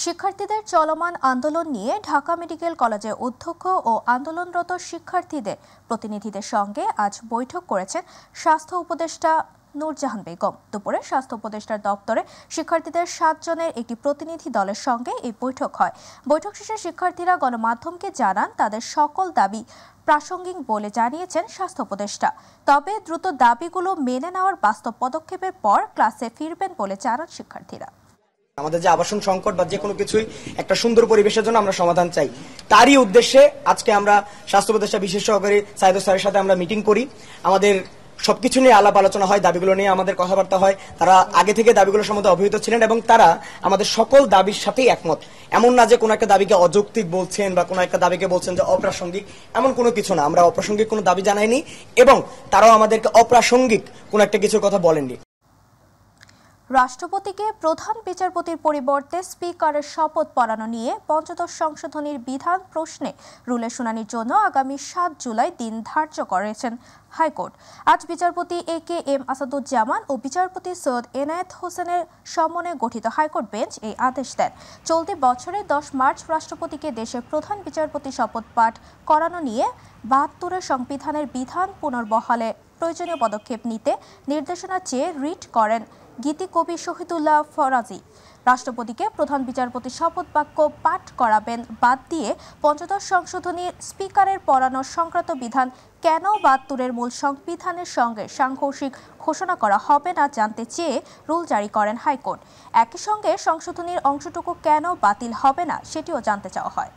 শিক্ষার্থীদের চলমান আন্দোলন নিয়ে ঢাকা মেডিকেল কলেজের অধ্যক্ষ ও আন্দোলনরত শিক্ষার্থীদের প্রতিনিধিদের সঙ্গে আজ বৈঠক করেছেন স্বাস্থ্য উপদেষ্টা নূরজাহান বেগম। দুপুরে স্বাস্থ্য উপদেষ্টার দপ্তরে শিক্ষার্থীদের 7 জনের একটি প্রতিনিধি দলের সঙ্গে এই বৈঠক হয়। বৈঠক শেষে শিক্ষার্থীরা গণমাধ্যমকে জানান তাদের সকল দাবি প্রাসঙ্গিক বলে জানিয়েছেন স্বাস্থ্য উপদেষ্টা। তবে দ্রুত দাবিগুলো মেনে নেওয়ার বাস্তব পদক্ষেপের পর ক্লাসে ফিরবেন বলে জানান শিক্ষার্থীরা। আমাদের যে আবাসন সংকট বা যে কোনো কিছুই একটা সুন্দর পরিবেশের জন্য আমরা সমাধান চাই, তারই উদ্দেশ্যে আজকে আমরা স্বাস্থ্য উপদেষ্টা বিশেষ সহকারী সাইদ স্যারের সাথে আমরা মিটিং করি। আমাদের সবকিছু নিয়ে আলাপ আলোচনা হয়, দাবিগুলো নিয়ে আমাদের কথাবার্তা হয়। তারা আগে থেকে দাবিগুলো সম্বন্ধে অবহিত ছিলেন এবং তারা আমাদের সকল দাবির সাথেই একমত। এমন না যে কোনো একটা দাবিকে অযৌক্তিক বলছেন বা কোনো একটা দাবিকে বলছেন যে অপ্রাসঙ্গিক, এমন কোনো কিছু না। আমরা অপ্রাসঙ্গিক কোনো দাবি জানাইনি এবং তারাও আমাদেরকে অপ্রাসঙ্গিক কোনো একটা কিছুর কথা বলেননি। রাষ্ট্রপতিকে প্রধান বিচারপতির পরিবর্তে স্পিকারের শপথ পড়ানো নিয়ে পঞ্চদশ সংশোধনীর বিধান প্রশ্নে রুলের শুনানির জন্য আগামী 7 জুলাই দিন ধার্য করেছেন হাইকোর্ট। আজ বিচারপতি এ.কে.এম. আসাদুজ্জামান ও বিচারপতি সৈয়দ এনায়েত হোসেনের সমন্বয়ে গঠিত হাইকোর্ট বেঞ্চ এই আদেশ দেন। চলতি বছরের 10 মার্চ রাষ্ট্রপতিকে দেশের প্রধান বিচারপতি শপথ পাঠ করানো নিয়ে 72 সংবিধানের বিধান পুনর্বহালে প্রয়োজনীয় পদক্ষেপ নিতে নির্দেশনা চেয়ে রিট করেন গীতিকবি শহীদুল্লাহ ফরাজি। রাষ্ট্রপতিকে প্রধান বিচারপতি শপথ বাক্য পাঠ করাবেন বাদ দিয়ে পঞ্চদশ সংশোধনীর স্পিকারের পড়ানো সংক্রান্ত বিধান কেন 72 মূল সংবিধানের সঙ্গে সাংঘর্ষিক ঘোষণা করা হবে না জানতে চেয়ে রুল জারি করেন হাইকোর্ট। একই সঙ্গে সংশোধনীর অংশটুকু কেন বাতিল হবে না সেটিও জানতে চাওয়া হয়।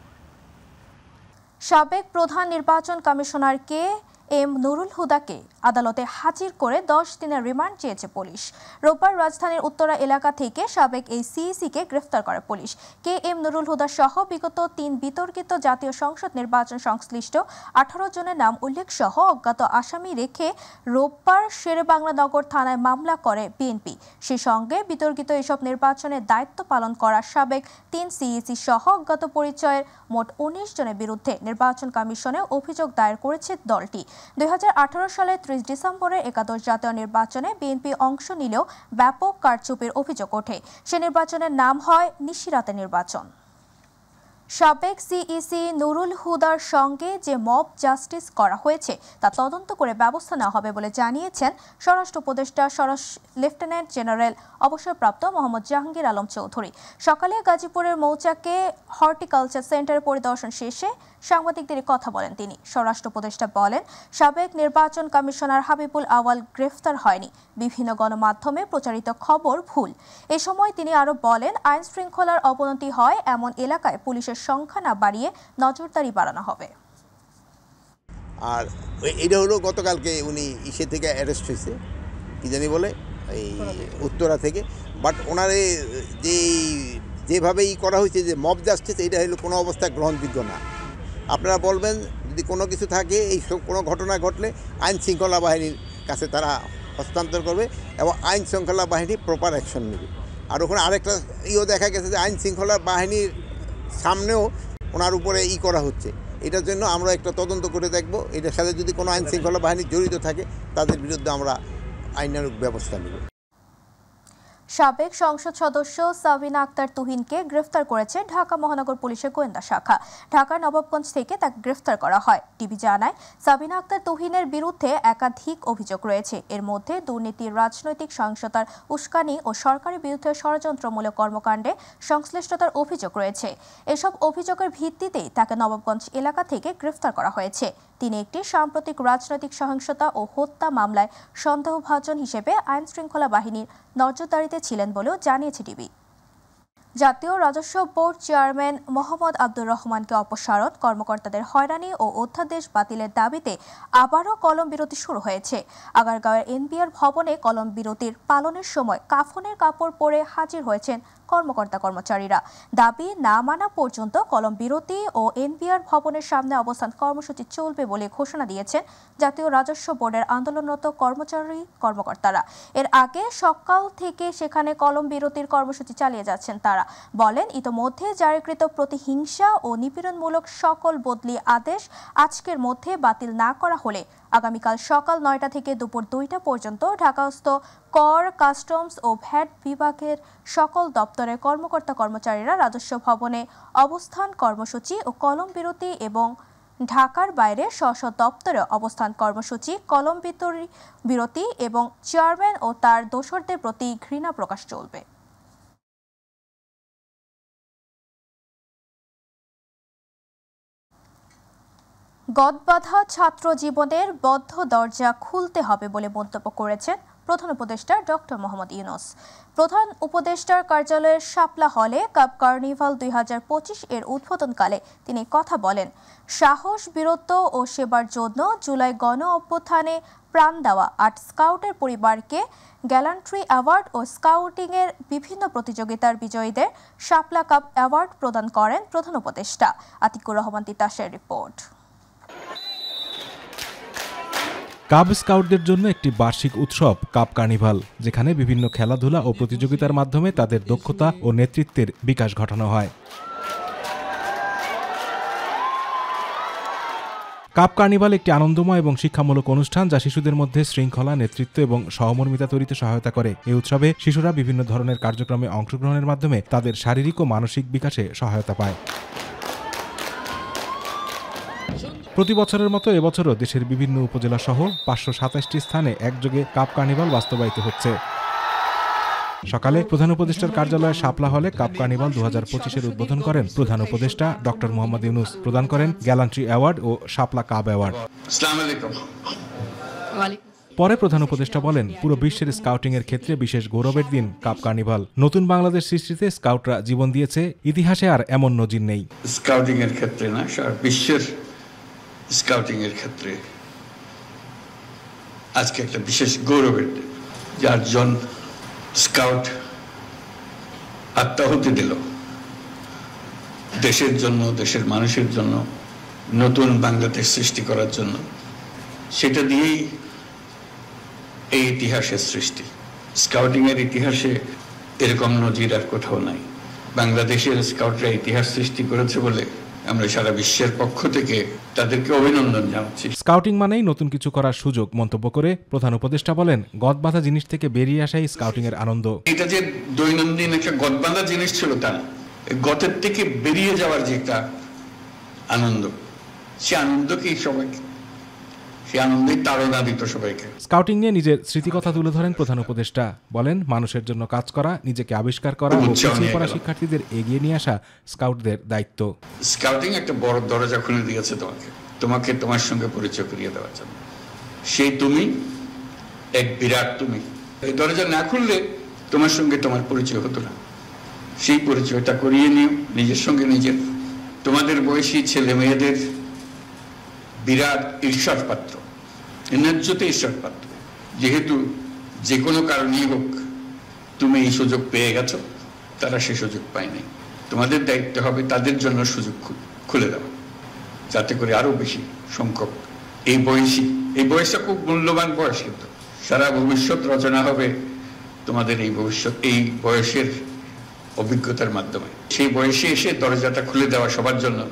সাবেক প্রধান নির্বাচন কমিশনার কে.এম. নুরুল হুদাকে আদালতে হাজির করে 10 দিনের রিমান্ড চেয়েছে পুলিশ। রোববার রাজধানীর উত্তরা এলাকা থেকে সাবেক এই সিইসিকে গ্রেফতার করে পুলিশ। কে.এম. নুরুল হুদা সহ বিগত 3 বিতর্কিত জাতীয় সংসদ নির্বাচন সংশ্লিষ্ট 18 জনের নাম উল্লেখ সহ অজ্ঞাত আসামি রেখে রোববার শেরেবাংলা নগর থানায় মামলা করে বিএনপি। সেই সঙ্গে বিতর্কিত এসব নির্বাচনের দায়িত্ব পালন করা সাবেক 3 সিইসি সহ অজ্ঞাত পরিচয়ের মোট 19 জনের বিরুদ্ধে নির্বাচন কমিশনে অভিযোগ দায়ের করেছে দলটি। 2018 সালে 30 ডিসেম্বরের একাদশ জাতীয় নির্বাচনে বিএনপি অংশ নিলেও ব্যাপক কারচুপির অভিযোগ ওঠে। সে নির্বাচনের নাম হয় নিশিরাতের নির্বাচন। সাবেক সিইসি নুরুল হুদার সঙ্গে যে মব জাস্টিস করা হয়েছে তা তদন্ত করে ব্যবস্থা নেওয়া হবে বলে জানিয়েছেন স্বরাষ্ট্র উপদেষ্টা লেফটেন্যান্ট জেনারেল অবসরপ্রাপ্ত মোহাম্মদ জাহাঙ্গীর আলম চৌধুরী। সকালে গাজীপুরের মৌচাকে হর্টিকালচার সেন্টার পরিদর্শন শেষে সাংবাদিকদের কথা বলেন তিনি। স্বরাষ্ট্র উপদেষ্টা বলেন, সাবেক নির্বাচন কমিশনার হাবিবুল আওয়াল গ্রেফতার হয়নি, বিভিন্ন গণমাধ্যমে প্রচারিত খবর ভুল। এ সময় তিনি আরও বলেন, আইন শৃঙ্খলার অবনতি হয় এমন এলাকায় পুলিশের সংখ্যা না বাড়িয়ে নজরদারি বাড়ানো হবে। আর এটা হলো গতকালকে উনি ইসে থেকে অ্যারেস্ট হয়েছে, কি জানি বলে এই উত্তরা থেকে। বাট ওনারে যেভাবে করা হয়েছে যে মব জাস্টিস, এটা হলো কোনো অবস্থায় গ্রহণযোগ্য না। আপনারা বলবেন যদি কোনো কিছু থাকে, এই কোনো ঘটনা ঘটলে আইন শৃঙ্খলা বাহিনীর কাছে তারা হস্তান্তর করবে এবং আইন শৃঙ্খলা বাহিনী প্রপার অ্যাকশন নেবে। আর ওখানে আরেকটা দেখা গেছে যে আইন শৃঙ্খলা বাহিনীর সামনেও ওনার উপরে করা হচ্ছে। এটার জন্য আমরা একটা তদন্ত করে দেখব, এটার সাথে যদি কোনো আইন শৃঙ্খলা বাহিনী জড়িত থাকে তাদের বিরুদ্ধে আমরা আইনানুগ ব্যবস্থা নেব। সাবেক সংসদ সদস্য সাবিনা আক্তার তুহিনকে গ্রেফতার করেছে ঢাকা মহানগর পুলিশের গোয়েন্দা শাখা। ঢাকার নবাবগঞ্জ থেকে তাকে গ্রেফতার করা হয়। টিভি জানায়, সাবিনা আক্তার তুহিনের বিরুদ্ধে একাধিক অভিযোগ রয়েছে। এর মধ্যে দুর্নীতি, রাজনৈতিক সহিংসতার উস্কানি ও সরকারের বিরুদ্ধে ষড়যন্ত্রমূলক কর্মকাণ্ডে সংশ্লিষ্টতার অভিযোগ রয়েছে। এসব অভিযোগের ভিত্তিতেই তাকে নবাবগঞ্জ এলাকা থেকে গ্রেফতার করা হয়েছে। তিনি একটি সাম্প্রতিক রাজনৈতিক সহিংসতা ও হত্যা মামলায় সন্দেহভাজন হিসেবে আইন শৃঙ্খলা বাহিনীর নজরদারিতে ছিলেন বলেও জানিয়েছে টিভি। জাতীয় রাজস্ব বোর্ড চেয়ারম্যান মোহাম্মদ আব্দুর রহমানকে অপসারণ, কর্মকর্তাদের হয়রানি ও অধ্যাদেশ বাতিলের দাবিতে আবারও কলম বিরতি শুরু হয়েছে। আগারগাঁওয়ের এনবিআর ভবনে কলম বিরতির পালনের সময় কাফনের কাপড় পরে হাজির হয়েছেন কর্মকর্তা কর্মচারীরা। দাবি না মানা পর্যন্ত কলম বিরতি ও এনবিআর ভবনের সামনে অবস্থান কর্মসূচি চলবে বলে ঘোষণা দিয়েছেন জাতীয় রাজস্ব বোর্ডের আন্দোলনরত কর্মকর্তারা। এর আগে সকাল থেকে সেখানে কলম বিরতির কর্মসূচি চালিয়ে যাচ্ছেন তারা। বলেন, ইতোমধ্যে জারিকৃত প্রতিহিংসা ও নিপীড়নমূলক সকল বদলি আদেশ আজকের মধ্যে বাতিল না করা হলে আগামীকাল সকাল 9টা থেকে দুপুর 2টা পর্যন্ত ঢাকাস্থ কর, কাস্টমস ও ভ্যাট বিভাগের সকল দপ্তরের কর্মকর্তা কর্মচারীরা রাজস্ব ভবনে অবস্থান কর্মসূচি ও কলম বিরতি এবং ঢাকার বাইরে স্ব দপ্তরে অবস্থান কর্মসূচি, কলম বিরতি এবং চেয়ারম্যান ও তার দোসরদের প্রতি ঘৃণা প্রকাশ চলবে। গদবাঁধা ছাত্র জীবনের বদ্ধ দরজা খুলতে হবে বলে মন্তব্য করেছেন প্রধান উপদেষ্টা ডক্টর মোহাম্মদ ইউনূস। প্রধান উপদেষ্টার কার্যালয়ের শাপলা হলে কাপ কার্নিভাল 2025 এর উদ্বোধনকালে তিনি কথা বলেন। সাহস, বীরত্ব ও সেবার জন্য জুলাই গণ অভ্যুত্থানে প্রাণ দেওয়া 8 স্কাউটের পরিবারকে গ্যালান্ট্রি অ্যাওয়ার্ড ও স্কাউটিংয়ের বিভিন্ন প্রতিযোগিতার বিজয়ীদের শাপলা কাপ অ্যাওয়ার্ড প্রদান করেন প্রধান উপদেষ্টা। আতিকুর রহমান তিতাসের রিপোর্ট। কাব স্কাউটদের জন্য একটি বার্ষিক উৎসব কাপ কার্নিভাল, যেখানে বিভিন্ন খেলাধুলা ও প্রতিযোগিতার মাধ্যমে তাদের দক্ষতা ও নেতৃত্বের বিকাশ ঘটানো হয়। কাপ কার্নিভাল একটি আনন্দময় এবং শিক্ষামূলক অনুষ্ঠান যা শিশুদের মধ্যে শৃঙ্খলা, নেতৃত্ব এবং সহমর্মিতা তৈরিতে সহায়তা করে। এই উৎসবে শিশুরা বিভিন্ন ধরনের কার্যক্রমে অংশগ্রহণের মাধ্যমে তাদের শারীরিক ও মানসিক বিকাশে সহায়তা পায়। প্রতি বছরের মতো এবছরও দেশের বিভিন্ন উপজেলা সহ 527টি স্থানে একযোগে কাপ কার্নিভাল বাস্তবায়িত হচ্ছে। সকালে প্রধান উপদেষ্টার কার্যালয়ে শাপলা হলে কাপ কার্নিভাল 2025-এর উদ্বোধন করেন প্রধান উপদেষ্টা ডক্টর মোহাম্মদ ইউনূস। প্রদান করেন গ্যালান্ট্রি অ্যাওয়ার্ড ও শাপলা কাব অ্যাওয়ার্ড। পরে প্রধান উপদেষ্টা বলেন, পুরো বিশ্বের স্কাউটিং এর ক্ষেত্রে বিশেষ গৌরবের দিন কাপ কার্নিভাল। নতুন বাংলাদেশ সৃষ্টিতে স্কাউটরা জীবন দিয়েছে, ইতিহাসে আর এমন নজির নেই। স্কাউটিং এর ক্ষেত্রে না, সারা বিশ্বের স্কাউটিং এর ক্ষেত্রে আজকে একটা বিশেষ গৌরবের দিন। 4 জন স্কাউট আত্মাহুতি দিল দেশের জন্য, দেশের মানুষের জন্য, নতুন বাংলাদেশ সৃষ্টি করার জন্য। সেটা দিয়েই এই ইতিহাসের সৃষ্টি। স্কাউটিং এর ইতিহাসে এরকম নজির আর কোথাও নাই। বাংলাদেশের স্কাউটরা ইতিহাস সৃষ্টি করেছে বলে আমরা সারা বিশ্বের পক্ষ থেকে তাদেরকে অভিনন্দন জানাচ্ছি। স্কাউটিং মানেই নতুন কিছু করার সুযোগ মন্তব্য করে প্রধান উপদেষ্টা বলেন, গদবাঁধা জিনিস থেকে বেরিয়ে আসাই স্কাউটিং এর আনন্দ। এটা যে দৈনন্দিন একটা গদবাঁধা জিনিস ছিল তা না, গতের থেকে বেরিয়ে যাওয়ার যে একটা আনন্দ, সে আনন্দকেই সবাইকে, সে আনন্দেই তাড়না দিত সবাইকে। স্কাউটিং নিয়ে নিজের স্মৃতিকথা তুলে ধরেন প্রধান উপদেষ্টা। বলেন, মানুষের জন্য কাজ করা, নিজেকে আবিষ্কার করা ও পিছিয়ে পড়া শিক্ষার্থীদের এগিয়ে নিয়ে আসা স্কাউটদের দায়িত্ব। স্কাউটিং একটা বড় দরজা খুলে দিয়েছে তোমাকে তোমার সঙ্গে পরিচয় করিয়ে দেওয়ার জন্য। সেই তুমি এক বিরাট তুমি। এই দরজা না খুললে তোমার সঙ্গে তোমার পরিচয় হতো না। সেই পরিচয়টা করিয়ে নিও নিজের সঙ্গে নিজের। তোমাদের বয়সী ছেলে মেয়েদের বিরাট ঈর্ষার পাত্র, ন্যায্যতে ঈর্ষার পাত্র। যেহেতু যে কোনো কারণেই হোক তুমি এই সুযোগ পেয়ে গেছো, তারা সে সুযোগ পায়নি। তোমাদের দায়িত্ব হবে তাদের জন্য সুযোগ খুলে দেওয়া, যাতে করে আরো বেশি সংখ্যক এই বয়সটা খুব মূল্যবান বয়স, কিন্তু সারা ভবিষ্যৎ রচনা হবে তোমাদের এই বয়সের অভিজ্ঞতার মাধ্যমে। সেই বয়সে এসে দরজাটা খুলে দেওয়া সবার জন্য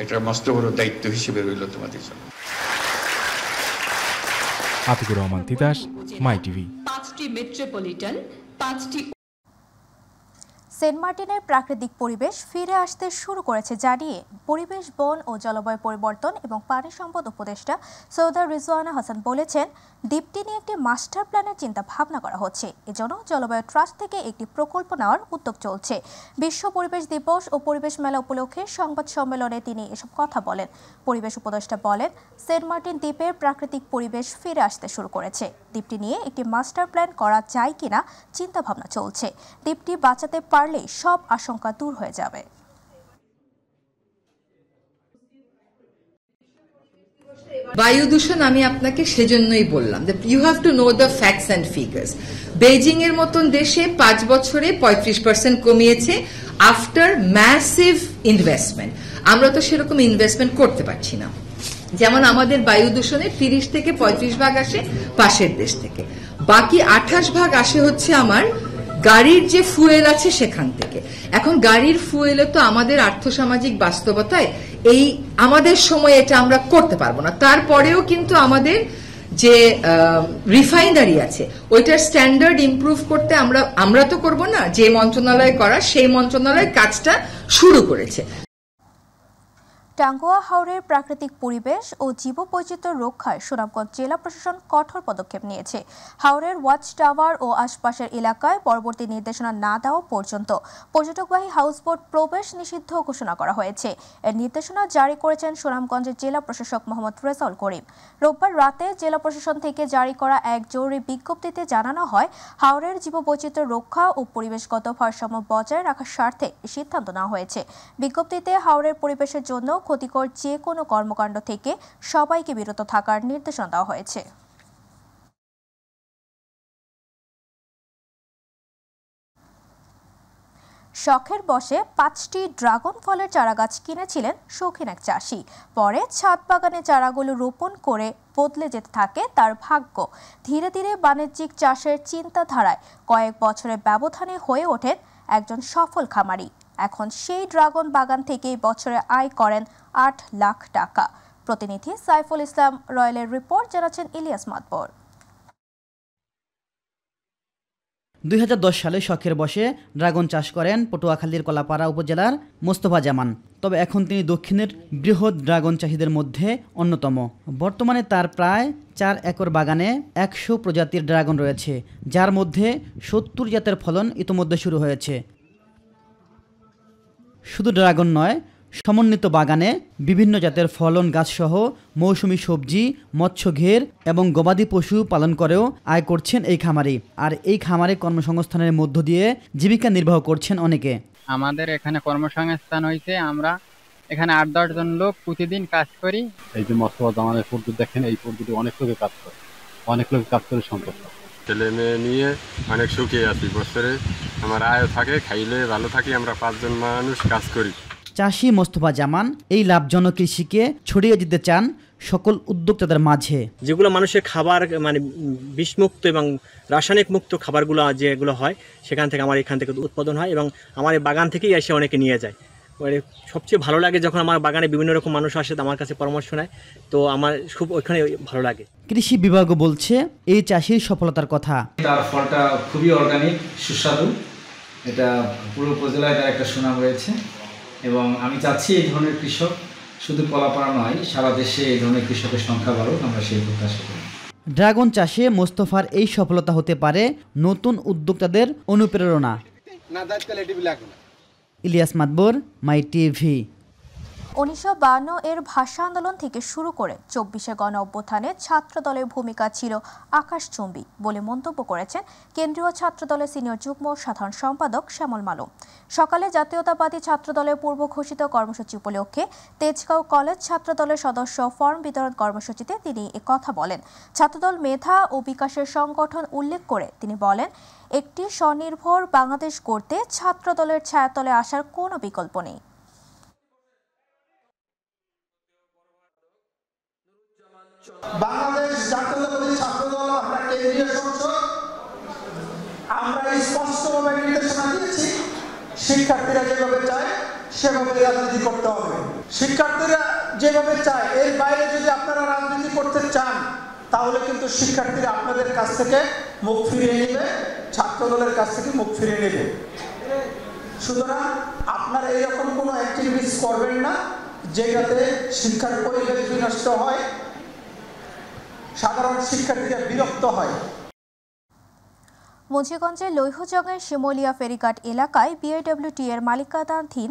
একটা মস্ত বড় দায়িত্ব হিসেবে রইল তোমাদের জন্য। আতিকুর রহমান তিতাস, মাই টিভি। 5টি মেট্রোপলিটন, 5টি সেন্ট মার্টিনের প্রাকৃতিক পরিবেশ ফিরে আসতে শুরু করেছে জানিয়ে পরিবেশ, বন ও জলবায়ু পরিবর্তন এবং পানি সম্পদ উপদেষ্টা সৈয়দা রিজওয়ানা হাসান বলেছেন, দ্বীপটি নিয়ে একটি মাস্টার প্ল্যানের চিন্তা ভাবনা করা হচ্ছে। এজন্য জলবায়ু ট্রাস্ট থেকে একটি প্রকল্প নেওয়ার উদ্যোগ চলছে। বিশ্ব পরিবেশ দিবস ও পরিবেশ মেলা উপলক্ষে সংবাদ সম্মেলনে তিনি এসব কথা বলেন। পরিবেশ উপদেষ্টা বলেন, সেন্ট মার্টিন দ্বীপের প্রাকৃতিক পরিবেশ ফিরে আসতে শুরু করেছে। দ্বীপটি নিয়ে একটি মাস্টার প্ল্যান করা যায় কিনা চিন্তা ভাবনা চলছে। দ্বীপটি বাঁচাতে পারলে সব আশঙ্কা দূর হয়ে যাবে। বায়ু দূষণ আমি আপনাকে সেজন্যই বললাম যে you have to know the facts and figures. Beijing এর মতন দেশে 5 বছরে 35% কমিয়েছে আফটার ম্যাসিভ ইনভেস্টমেন্ট। আমরা তো সেরকম ইনভেস্টমেন্ট করতে পারছি না। যেমন আমাদের বায়ু দূষণে 30 থেকে 35 ভাগ আসে পাশের দেশ থেকে, বাকি 28 ভাগ আসে হচ্ছে আমার গাড়ির যে ফুয়েল আছে সেখান থেকে। এখন গাড়ির ফুয়েলে তো আমাদের আর্থসামাজিক বাস্তবতায় এই আমাদের সময় এটা আমরা করতে পারবো না। তারপরেও কিন্তু আমাদের যে রিফাইনারি আছে ওইটার স্ট্যান্ডার্ড ইমপ্রুভ করতে আমরা তো করব না, যে মন্ত্রণালয় করা সেই মন্ত্রণালয় কাজটা শুরু করেছে। টাঙ্গুয়া হাওরের প্রাকৃতিক পরিবেশ ও জীববৈচিত্র্য রক্ষায় সুনামগঞ্জ জেলা প্রশাসন কঠোর পদক্ষেপ নিয়েছে। হাওরের ওয়াচ টাওয়ার ও আশপাশের এলাকায় পরবর্তী নির্দেশনা না দেওয়া পর্যন্ত পর্যটকবাহী হাউসবোট প্রবেশ নিষিদ্ধ ঘোষণা করা হয়েছে। এর নির্দেশনা জারি করেছেন সুনামগঞ্জের জেলা প্রশাসক মোহাম্মদ রেজাউল করিম। রোববার রাতে জেলা প্রশাসন থেকে জারি করা এক জরুরি বিজ্ঞপ্তিতে জানানো হয়, হাওরের জীববৈচিত্র্য রক্ষা ও পরিবেশগত ভারসাম্য বজায় রাখার স্বার্থে সিদ্ধান্ত নেওয়া হয়েছে। বিজ্ঞপ্তিতে হাওরের পরিবেশের জন্য ক্ষতিকর যে কোনো কর্মকাণ্ড থেকে সবাইকে বিরত থাকার নির্দেশনা দেওয়া হয়েছে। শখের বশে 5টি ড্রাগন ফলের চারাগাছ কিনেছিলেন শৌখিন এক চাষি। পরে ছাদ বাগানে চারাগুলো রোপণ করে বদলে যেতে থাকে তার ভাগ্য। ধীরে ধীরে বাণিজ্যিক চাষের চিন্তাধারায় কয়েক বছরের ব্যবধানে হয়ে ওঠেন একজন সফল খামারি। এখন সেই ড্রাগন বাগান থেকেই বছরে আয় করেন 8 লাখ টাকা। প্রতিনিধি সাইফুল ইসলাম রয়েলের রিপোর্ট জানাচ্ছেন ইলিয়াস মাতবর। 2010 সালে শখের বশে ড্রাগন চাষ করেন পটুয়াখালীর কলাপাড়া উপজেলার মোস্তফা জামান। তবে এখন তিনি দক্ষিণের বৃহৎ ড্রাগন চাষিদের মধ্যে অন্যতম। বর্তমানে তার প্রায় 4 একর বাগানে 100 প্রজাতির ড্রাগন রয়েছে, যার মধ্যে 70 জাতের ফলন ইতোমধ্যে শুরু হয়েছে। শুধু ড্রাগন নয়, সমন্বিত বাগানে বিভিন্ন জাতের ফলন গাছসহ মৌসুমী সবজি, মৎস্য ঘের এবং গবাদি পশু পালন করেও আয় করছেন এই খামারি। আর এই খামারে কর্মসংস্থানের মধ্য দিয়ে জীবিকা নির্বাহ করছেন অনেকে। আমাদের এখানে কর্মসংস্থান হয়েছে, আমরা এখানে 8-10 জন লোক প্রতিদিন কাজ করি। এই যে মোস্তফা জামানের পদ্ধতি দেখেন, এই পদ্ধতি অনেক লোকে কাজ করে, অনেক লোকে কাজ করে সম্পর্ক। ছেলে মেয়ে নিয়ে অনেক সুখে আছি, বছরে আমার আয় থাকে, খাইলে ভালো থাকি। আমরা 5 জন মানুষ কাজ করি। চাষি মোস্তফা জামান এই লাভজনক কৃষিকে ছড়িয়ে দিতে চান সকল উদ্যোক্তাদের মাঝে। যেগুলো মানুষের খাবার মানে বিষমুক্ত এবং রাসায়নিক মুক্ত খাবারগুলো যেগুলো হয় সেখান থেকে আমার এখান থেকে উৎপাদন হয় এবং আমার এই বাগান থেকেই এসে অনেকে নিয়ে যায়। মানে সবচেয়ে ভালো লাগে যখন আমার বাগানে বিভিন্ন রকম মানুষ আসে, আমার কাছে পরামর্শ নেয়, তো আমার খুব ওইখানে ভালো লাগে। কৃষি বিভাগও বলছে এই চাষির সফলতার কথা। তার ফলটা খুবই অর্গানিক, সুস্বাদু। এটা পুরো উপজেলায় তার একটা সুনাম রয়েছে এবং আমি চাচ্ছি এই ধরনের কৃষক শুধু কলাপাড়া নয়, সারা দেশে এই ধরনের কৃষকের সংখ্যা বাড়ুক, আমরা সেই প্রত্যাশা করি। ড্রাগন চাষে মোস্তফার এই সফলতা হতে পারে নতুন উদ্যোক্তাদের অনুপ্রেরণা। ইলিয়াস মাতবর, মাই টিভি। 1952 এর ভাষা আন্দোলন থেকে শুরু করে 24 গণ অভ্যুত্থানে ছাত্রদলের ভূমিকা ছিল আকাশচুম্বী বলে মন্তব্য করেছেন কেন্দ্রীয় ছাত্রদলের সিনিয়র যুগ্ম সাধারণ সম্পাদক শ্যামল মালুম। সকালে জাতীয়তাবাদী ছাত্রদলের পূর্ব ঘোষিত কর্মসূচি উপলক্ষে তেজগাঁও কলেজ ছাত্রদলের সদস্য ফর্ম বিতরণ কর্মসূচিতে তিনি একথা বলেন। ছাত্রদল মেধা ও বিকাশের সংগঠন উল্লেখ করে তিনি বলেন, একটি স্বনির্ভর বাংলাদেশ গড়তে ছাত্রদলের ছায়াতলে আসার কোনো বিকল্প নেই। বাংলাদেশ জাতীয়তাবাদী ছাত্রদল আমরা কেন্দ্রীয় সংসদ, আমরা স্পষ্টভাবে নির্দেশনা দিয়েছি, শিক্ষার্থীরা যেভাবে চায় সেভাবে রাজনীতি করতে হবে। শিক্ষার্থীরা যেভাবে চায় এর বাইরে যদি আপনারা রাজনীতি করতে চান তাহলে কিন্তু শিক্ষার্থীরা আপনাদের কাছ থেকে মুখ ফিরিয়ে নেবে, ছাত্রদলের কাছ থেকে মুখ ফিরিয়ে নেবে। সুতরাং আপনারা এরকম কোনো অ্যাক্টিভিটিস করবেন না যেটাতে শিক্ষার পরিবেশ বিনষ্ট হয়, সাধারণ শিক্ষার্থীরা বিরক্ত হয়। মুন্সিগঞ্জের লৌহজংয়ের শিমুলিয়া ফেরিঘাট এলাকায় বিআইডব্লিউটি এর মালিকানাধীন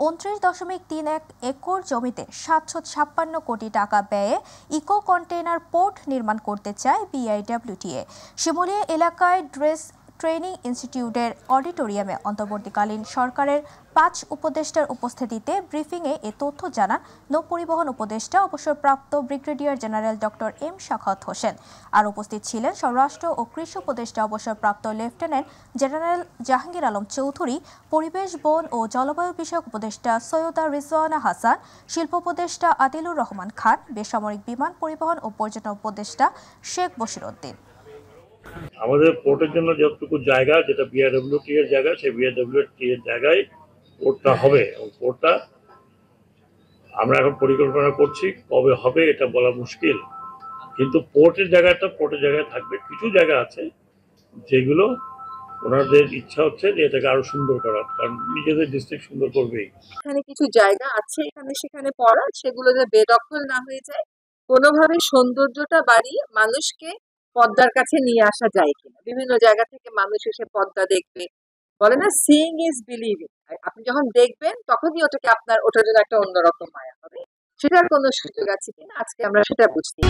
29.31 একর জমিতে 756 কোটি টাকা ব্যয়ে ইকো কন্টেইনার পোর্ট নির্মাণ করতে চায় বিআইডব্লিউটিএ। শিমুলিয়া এলাকায় ড্রেস ট্রেনিং ইনস্টিটিউটের অডিটোরিয়ামে অন্তর্বর্তীকালীন সরকারের 5 উপদেষ্টার উপস্থিতিতে ব্রিফিংয়ে এ তথ্য জানান নৌপরিবহন উপদেষ্টা অবসরপ্রাপ্ত brigadier general doctor M Sakhawat Hossain. আর উপস্থিত ছিলেন স্বরাষ্ট্র ও কৃষি উপদেষ্টা অবসরপ্রাপ্ত লেফটেন্যান্ট জেনারেল জাহাঙ্গীর আলম চৌধুরী, পরিবেশ বন ও জলবায়ু বিষয়ক উপদেষ্টা সৈয়দা রিজওয়ানা হাসান, শিল্প উপদেষ্টা আদিলুর রহমান খান, বেসামরিক বিমান পরিবহন ও পর্যটন উপদেষ্টা শেখ বশির উদ্দিন। আমাদের পোর্টের জন্য যতটুকু জায়গা, যেটা বিআরডব্লিউটি এর জায়গা, সেই বিআরডব্লিউটি এর জায়গায় পোর্টটা হবে। এবং পোর্টটা আমরা এখন পরিকল্পনা করছি, কবে হবে এটা বলা মুশকিল, কিন্তু পোর্টের জায়গাটা পোর্টের জায়গায় থাকবে। কিছু জায়গা আছে যেগুলো ওনাদের ইচ্ছা হচ্ছে যে এটাকে আরো সুন্দর করার, কারণ নিজেদের ডিস্ট্রিক্ট সুন্দর করবেই। এখানে কিছু জায়গা আছে এখানে সেখানে পড়া, সেগুলো যে বেদখল না হয়ে যায়, কোনোভাবে সৌন্দর্যটা বাড়িয়ে মানুষকে পদ্মার কাছে নিয়ে আসা যায় কিনা। বিভিন্ন জায়গা থেকে মানুষ এসে পদ্মা দেখবে, বলে না সিইং ইজ বিলিভিং। আপনি যখন দেখবেন তখনই ওটার জন্য একটা অন্যরকম মায়া হবে। সেটার কোনো সুযোগ আছে কিনা আজকে আমরা সেটা বুঝতে